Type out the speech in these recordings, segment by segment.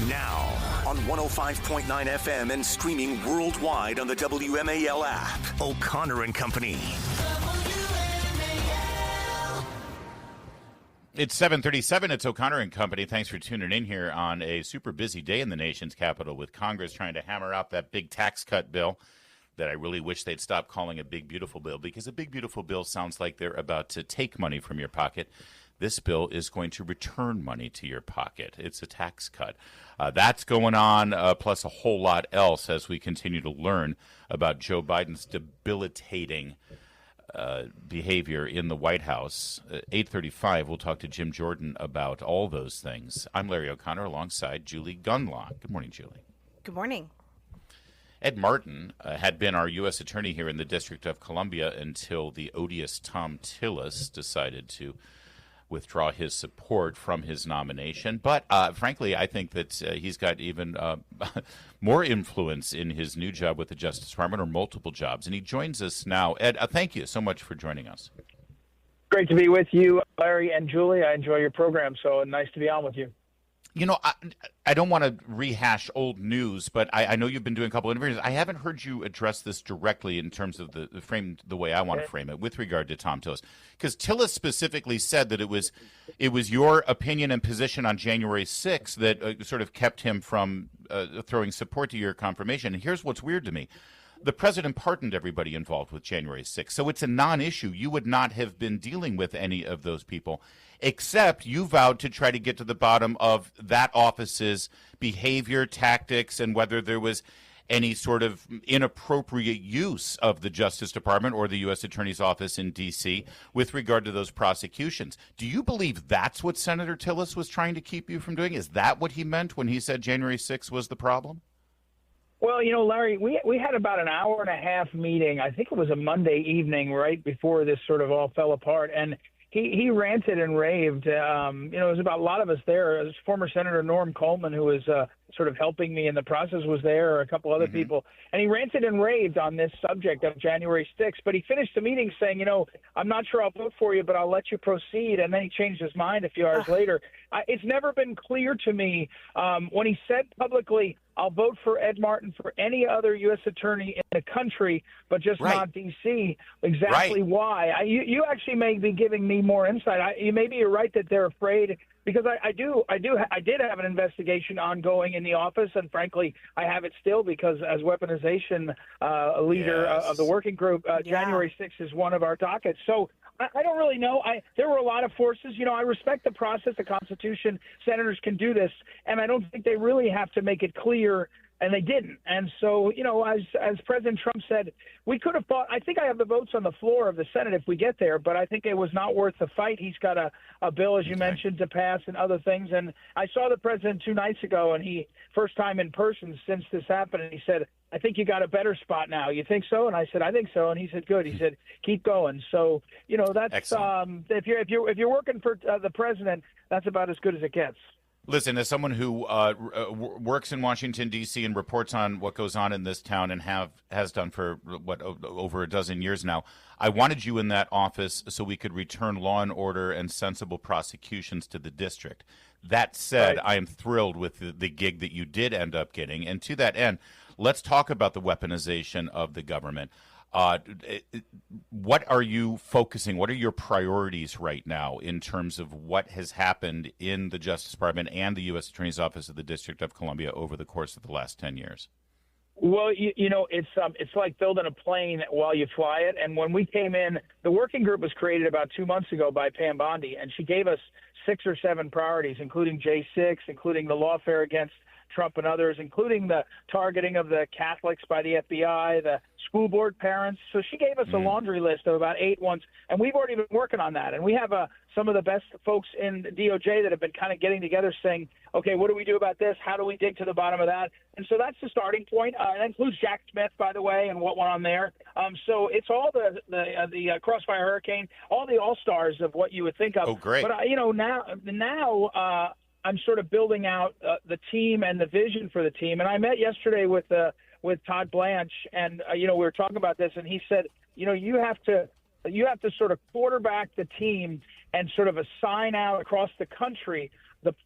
Now, on 105.9 FM and streaming worldwide on the WMAL app. O'Connor and Company. It's 7:37. It's O'Connor and Company. Thanks for tuning in here on a super busy day in the nation's capital with Congress trying to hammer out that big tax cut bill that I really wish they'd stop calling a big, beautiful bill, because a big, beautiful bill sounds like they're about to take money from your pocket. This bill is going to return money to your pocket. It's a tax cut. That's going on, plus a whole lot else as we continue to learn about Joe Biden's debilitating behavior in the White House. 8:35, we'll talk to Jim Jordan about all those things. I'm Larry O'Connor alongside Julie Gunlock. Good morning, Julie. Good morning. Ed Martin had been our U.S. attorney here in the District of Columbia until the odious Tom Tillis decided to withdraw his support from his nomination. But frankly, I think that he's got even more influence in his new job with the Justice Department, or multiple jobs. And he joins us now. Ed, thank you so much for joining us. Great to be with you, Larry and Julie. I enjoy your program, so nice to be on with you. You know, I don't want to rehash old news, but I know you've been doing a couple of interviews. I haven't heard you address this directly in terms of the frame, the way I want to frame it, with regard to Tom Tillis. Because Tillis specifically said that it was your opinion and position on January 6th that sort of kept him from throwing support to your confirmation. And here's what's weird to me. The president pardoned everybody involved with January 6th, so it's a non-issue. You would not have been dealing with any of those people, except you vowed to try to get to the bottom of that office's behavior, tactics, and whether there was any sort of inappropriate use of the Justice Department or the U.S. Attorney's Office in D.C. with regard to those prosecutions. Do you believe that's what Senator Tillis was trying to keep you from doing? Is that what he meant when he said January 6th was the problem? Well, you know, Larry, we had about an hour and a half meeting. I think it was a Monday evening right before this sort of all fell apart. And he ranted and raved. It was about a lot of us there. Former Senator Norm Coleman, who was sort of helping me in the process, was there, or a couple other people. And he ranted and raved on this subject of January 6th. But he finished the meeting saying, I'm not sure I'll vote for you, but I'll let you proceed. And then he changed his mind a few hours later. It's never been clear to me when he said publicly, I'll vote for Ed Martin for any other U.S. attorney in the country, but just not D.C. Exactly why. You actually may be giving me more insight. Maybe you're right that they're afraid, because I did have an investigation ongoing in the office, and frankly, I have it still, because as weaponization leader of the working group, January 6th is one of our dockets. So I don't really know. There were a lot of forces. I respect the process, the Constitution. Senators can do this, and I don't think they really have to make it clear, and they didn't. And so, as President Trump said, we could have fought. I think I have the votes on the floor of the Senate if we get there, but I think it was not worth the fight. He's got a bill, as you mentioned, to pass and other things. And I saw the president 2 nights ago, and he, first time in person since this happened, and he said, I think you got a better spot now. You think so? And I said, I think so. And he said, good. He said, keep going. So, that's if you're working for the president, that's about as good as it gets. Listen, as someone who works in Washington, D.C. and reports on what goes on in this town and has done for, over a dozen years now, I wanted you in that office so we could return law and order and sensible prosecutions to the district. That said, I am thrilled with the gig that you did end up getting. And to that end, let's talk about the weaponization of the government. What are you focusing? What are your priorities right now in terms of what has happened in the Justice Department and the U.S. Attorney's Office of the District of Columbia over the course of the last 10 years? Well, it's like building a plane while you fly it. And when we came in, the working group was created about 2 months ago by Pam Bondi, and she gave us 6 or 7 priorities, including J6, including the lawfare against Trump and others, including the targeting of the Catholics by the FBI, the school board parents. So she gave us a laundry list of about 8 ones, and we've already been working on that. And we have some of the best folks in the DOJ that have been kind of getting together saying, okay, what do we do about this? How do we dig to the bottom of that? And so that's the starting point. That includes Jack Smith, by the way, and what went on there. So it's all the Crossfire Hurricane, all the all-stars of what you would think of. Oh, great. But, now I'm sort of building out the team and the vision for the team. And I met yesterday with Todd Blanche, and we were talking about this, and he said, you have to sort of quarterback the team and sort of assign out across the country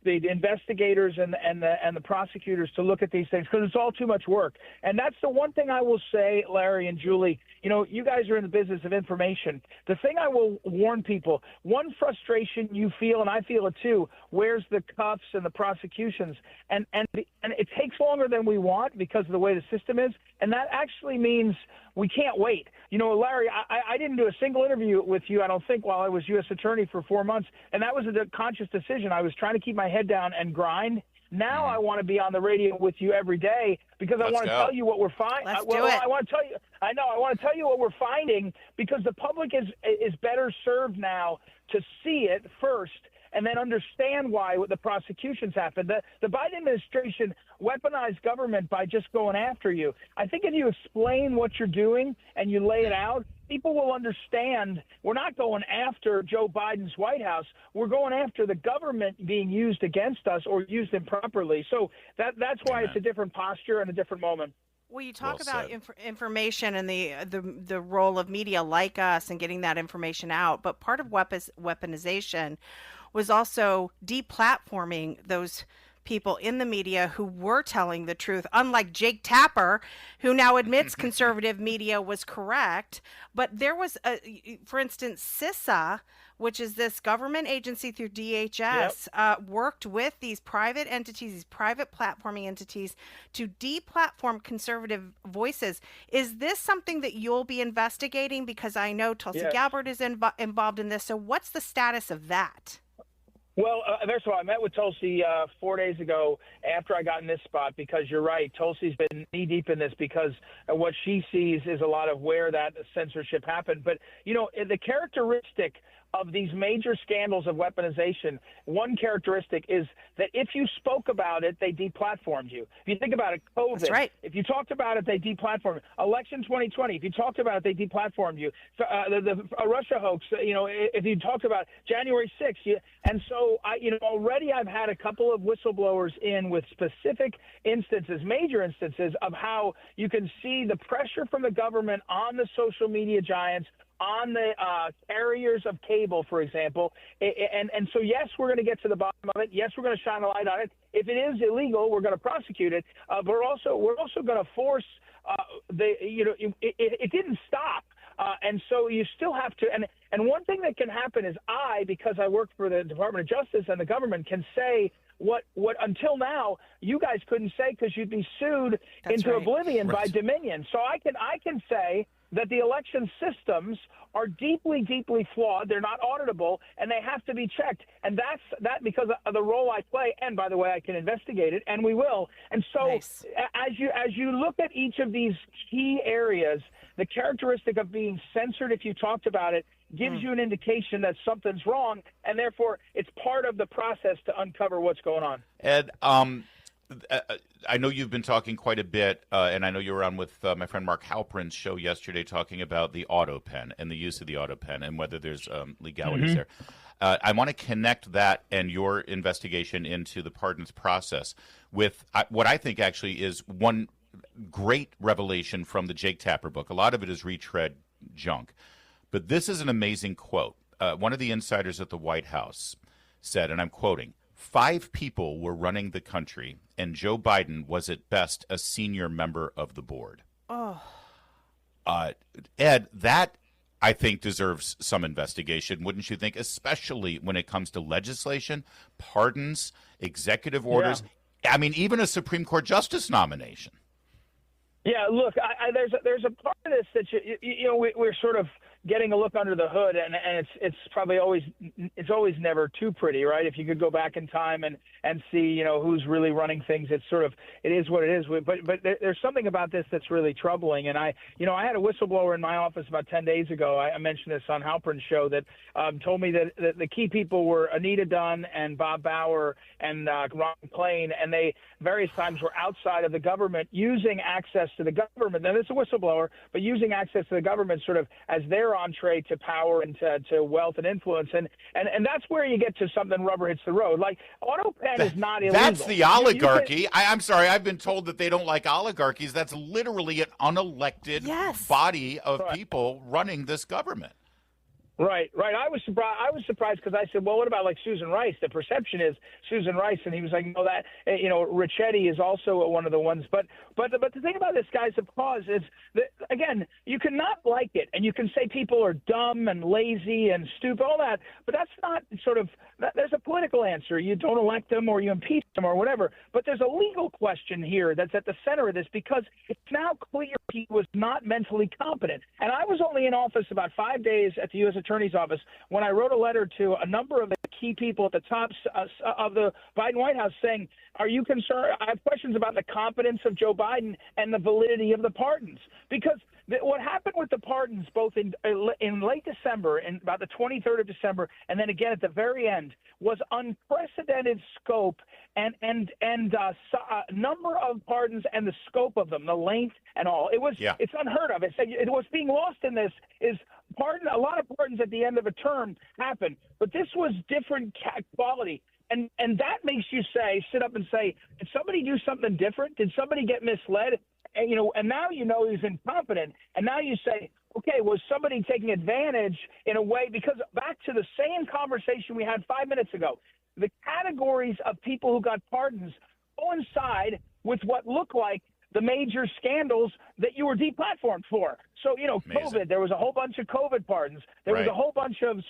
the investigators and the prosecutors to look at these things, because it's all too much work. And that's the one thing I will say, Larry and Julie. You guys are in the business of information. The thing I will warn people: one frustration you feel, and I feel it too. Where's the cuffs and the prosecutions? And it takes longer than we want because of the way the system is, and that actually means we can't wait. Larry, I didn't do a single interview with you, I don't think, while I was U.S. Attorney for 4 months, and that was a conscious decision. I was trying to keep my head down and grind. Now I want to be on the radio with you every day because I want to tell you what we're finding. Let's do it. I want to tell you. I know. I want to tell you what we're finding because the public is better served now to see it first and then understand why the prosecutions happened. The Biden administration weaponized government by just going after you. I think if you explain what you're doing and you lay it out, people will understand we're not going after Joe Biden's White House. We're going after the government being used against us or used improperly. So that's why it's a different posture and a different moment. Well, you talk about information and the role of media like us and getting that information out, but part of weaponization was also deplatforming those people in the media who were telling the truth, unlike Jake Tapper, who now admits conservative media was correct. But there was, for instance, CISA, which is this government agency through DHS, worked with these private entities, these private platforming entities, to deplatform conservative voices. Is this something that you'll be investigating? Because I know Tulsi Gabbard is involved in this. So what's the status of that? Well, first of all, I met with Tulsi 4 days ago after I got in this spot because you're right. Tulsi's been knee-deep in this because what she sees is a lot of where that censorship happened. But, the characteristic of these major scandals of weaponization, one characteristic is that if you spoke about it, they deplatformed you. If you think about it, COVID, that's right. If you talked about it, they deplatformed you. Election 2020, if you talked about it, they deplatformed you. So, the Russia hoax, if you talked about January 6th, and so already I've had a couple of whistleblowers in with specific instances, major instances of how you can see the pressure from the government on the social media giants, on the carriers of cable, for example. And so, yes, we're going to get to the bottom of it. Yes, we're going to shine a light on it. If it is illegal, we're going to prosecute it. But we're also going to force it didn't stop. And so you still have to. And one thing that can happen is because I work for the Department of Justice and the government, can say what until now you guys couldn't say because you'd be sued into oblivion by Dominion. So I can say that the election systems are deeply, deeply flawed. They're not auditable, and they have to be checked. And that's because of the role I play. And by the way, I can investigate it, and we will. And so, as you look at each of these key areas, the characteristic of being censored, if you talked about it, gives you an indication that something's wrong, and therefore it's part of the process to uncover what's going on. Ed, I know you've been talking quite a bit, and I know you were on with my friend Mark Halperin's show yesterday talking about the auto pen and the use of the auto pen and whether there's legalities there. I want to connect that and your investigation into the pardons process with what I think actually is one great revelation from the Jake Tapper book. A lot of it is retread junk. But this is an amazing quote. One of the insiders at the White House said, and I'm quoting, 5 people were running the country, and Joe Biden was at best a senior member of the board. Oh. Ed, that I think deserves some investigation, wouldn't you think? Especially when it comes to legislation, pardons, executive orders. Yeah. I mean, even a Supreme Court justice nomination. Yeah, look, there's a part of this that we're sort of getting a look under the hood, and it's probably always never too pretty, right? If you could go back in time and see who's really running things, it is what it is. But there's something about this that's really troubling. And I had a whistleblower in my office about 10 days ago. I mentioned this on Halperin's show that told me that the key people were Anita Dunn and Bob Bauer and Ron McClain, and they various times were outside of the government using access to the government. Now, this is a whistleblower, but using access to the government sort of as their entree to power and to wealth and influence. And that's where you get to something rubber hits the road. Like, auto pen is not illegal. That's the oligarchy. I'm sorry, I've been told that they don't like oligarchies. That's literally an unelected body of people running this government. Right. I was surprised because I said, well, what about like Susan Rice? The perception is Susan Rice, and he was like, no, that Ricchetti is also one of the ones. But the thing about this guy's applause is that, again, you cannot like it, and you can say people are dumb and lazy and stupid, all that, but that's not there's a political answer. You don't elect them or you impeach them or whatever. But there's a legal question here that's at the center of this because it's now clear he was not mentally competent. And I was only in office about 5 days at the U.S. Attorney's Office when I wrote a letter to a number of the key people at the top of the Biden White House saying, are you concerned? I have questions about the competence of Joe Biden and the validity of the pardons. Because what happened with the pardons, both in late December, and about the 23rd of December, and then again at the very end, was unprecedented scope and number of pardons and the scope of them, the length and all. It's unheard of. What's being lost in this is a lot of pardons at the end of a term happen, but this was different quality. And that makes you sit up and say, did somebody do something different? Did somebody get misled? And now he's incompetent. And now you say, okay, was somebody taking advantage in a way? Because back to the same conversation we had 5 minutes ago, the categories of people who got pardons coincide with what look like the major scandals that you were deplatformed for. So, COVID, there was a whole bunch of COVID pardons. There was a whole bunch of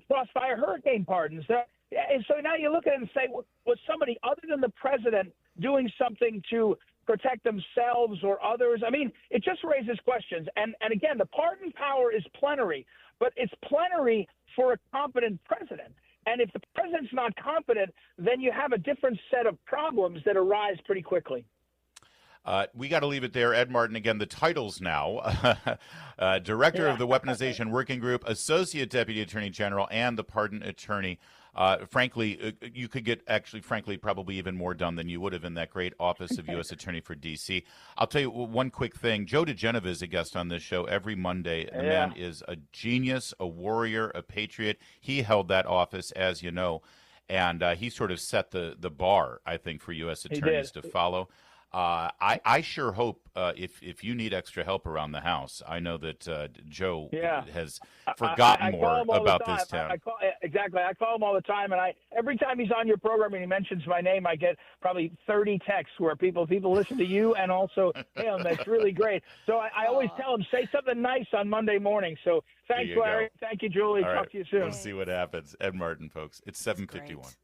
crossfire hurricane pardons. And so now you look at it and say, was somebody other than the president doing something to protect themselves or others? I mean, it just raises questions. And again, the pardon power is plenary, but it's plenary for a competent president. And if the president's not competent, then you have a different set of problems that arise pretty quickly. We got to leave it there. Ed Martin, again, the titles now. Director of the Weaponization Working Group, Associate Deputy Attorney General, and the Pardon Attorney. Frankly, you could get probably even more done than you would have in that great office of U.S. Attorney for D.C. I'll tell you one quick thing. Joe DeGenevieve is a guest on this show every Monday. The man is a genius, a warrior, a patriot. He held that office, as you know, and he sort of set the bar, I think, for U.S. attorneys to follow. I sure hope if you need extra help around the house, I know that Joe has forgotten more about this town. I call him all the time, and every time he's on your program and he mentions my name, I get probably 30 texts where people listen to you and also him. That's really great. So I always tell him, say something nice on Monday morning. So thanks, Larry. Thank you, Julie. Talk to you soon. We'll see what happens. Ed Martin, folks. It's 7:51.